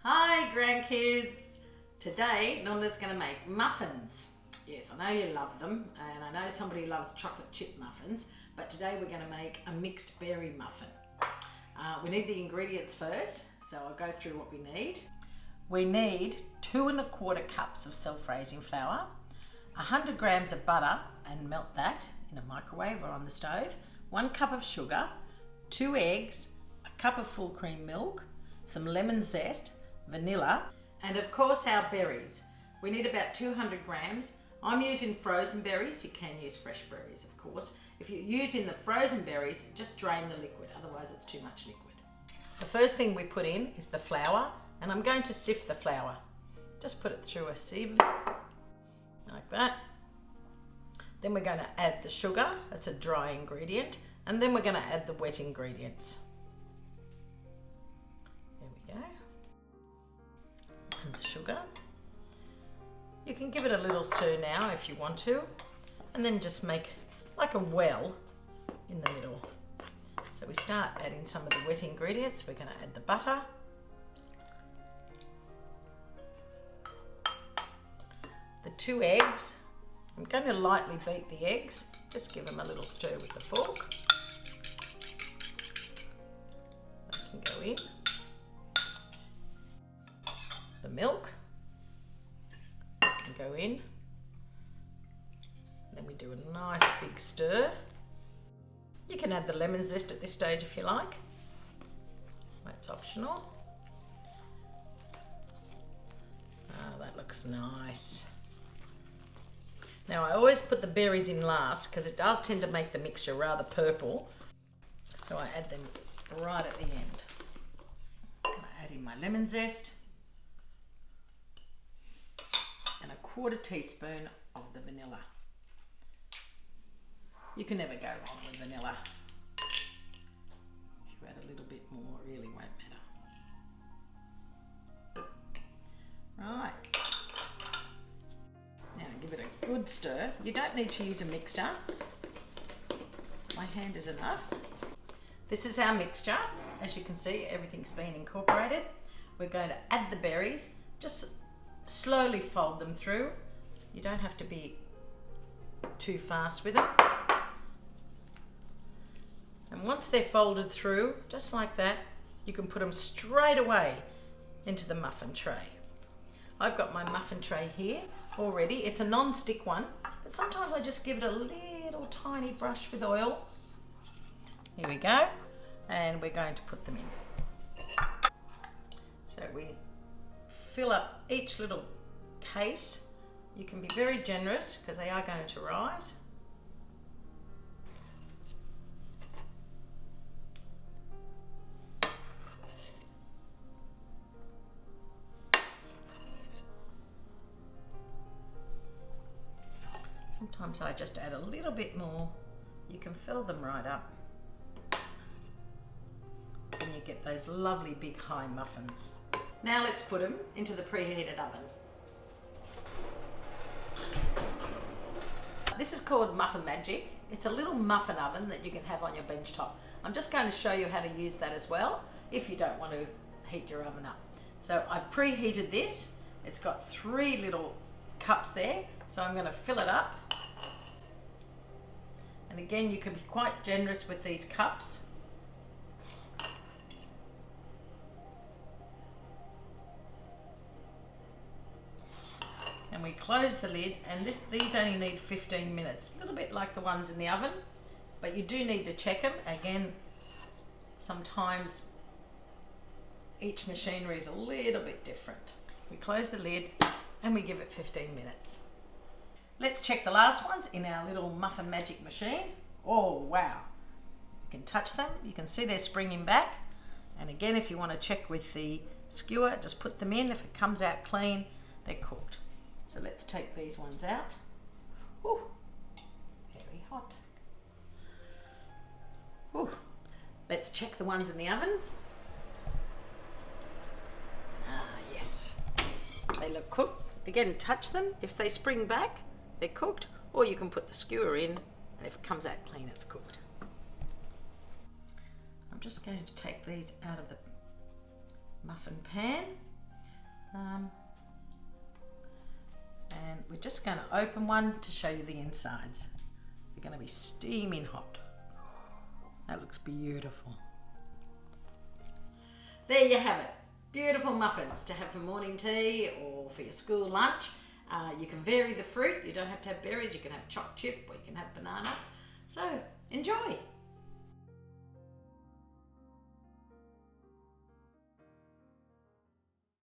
Hi grandkids! Today Nonna's going to make muffins. Yes, I know you love them and I know somebody loves chocolate chip muffins, but today we're going to make a mixed berry muffin. We need the ingredients first, so I'll go through what we need. We need 2 1/4 cups of self-raising flour, 100 grams of butter and melt that in a microwave or on the stove, 1 cup of sugar, 2 eggs, a cup of full cream milk, some lemon zest, vanilla, and of course our berries. We need about 200 grams. I'm using frozen berries. You can use fresh berries, of course. If you're using the frozen berries, just drain the liquid, otherwise it's too much liquid. The first thing we put in is the flour, and I'm going to sift the flour. Just put it through a sieve, like that. Then we're going to add the sugar, that's a dry ingredient, and then we're going to add the wet ingredients. There we go. And the sugar. You can give it a little stir now if you want to, and then just make like a well in the middle. So we start adding some of the wet ingredients. We're going to add the butter, the 2 eggs. I'm going to lightly beat the eggs, just give them a little stir with the fork. That can go in. The milk can go in. Then we do a nice big stir. You can add the lemon zest at this stage if you like. That's optional. Ah, that looks nice. Now I always put the berries in last because it does tend to make the mixture rather purple. So I add them right at the end. I'm going to add in my lemon zest and a 1/4 teaspoon of the vanilla. You can never go wrong with vanilla. If you add a little bit more, it really won't matter. Right. Now give it a good stir. You don't need to use a mixer. My hand is enough. This is our mixture. As you can see, everything's been incorporated. We're going to add the berries. Just slowly fold them through. You don't have to be too fast with them. And once they're folded through, just like that, you can put them straight away into the muffin tray. I've got my muffin tray here already. It's a non-stick one, but sometimes I just give it a little tiny brush with oil. Here we go. And we're going to put them in. So we fill up each little case. You can be very generous because they are going to rise. Sometimes I just add a little bit more. You can fill them right up. And you get those lovely big high muffins. Now let's put them into the preheated oven. This is called Muffin Magic. It's a little muffin oven that you can have on your bench top. I'm just going to show you how to use that as well if you don't want to heat your oven up. So I've preheated this. It's got 3 little cups there. So I'm going to fill it up. And again, you can be quite generous with these cups. And we close the lid, and these only need 15 minutes. A little bit like the ones in the oven, but you do need to check them. Again, sometimes each machinery is a little bit different. We close the lid and we give it 15 minutes. Let's check the last ones in our little Muffin Magic machine. Oh wow, you can touch them, you can see they're springing back. And again, if you want to check with the skewer, just put them in. If it comes out clean, they're cooked. So let's take these ones out. Ooh, very hot. Ooh. Let's check the ones in the oven. Ah, yes, they look cooked. Again, touch them. If they spring back, they're cooked, or you can put the skewer in, and if it comes out clean, it's cooked. I'm just going to take these out of the muffin pan. And we're just going to open one to show you the insides. They're going to be steaming hot. That looks beautiful. There you have it. Beautiful muffins to have for morning tea or for your school lunch. You can vary the fruit. You don't have to have berries. You can have choc chip or you can have banana. So enjoy.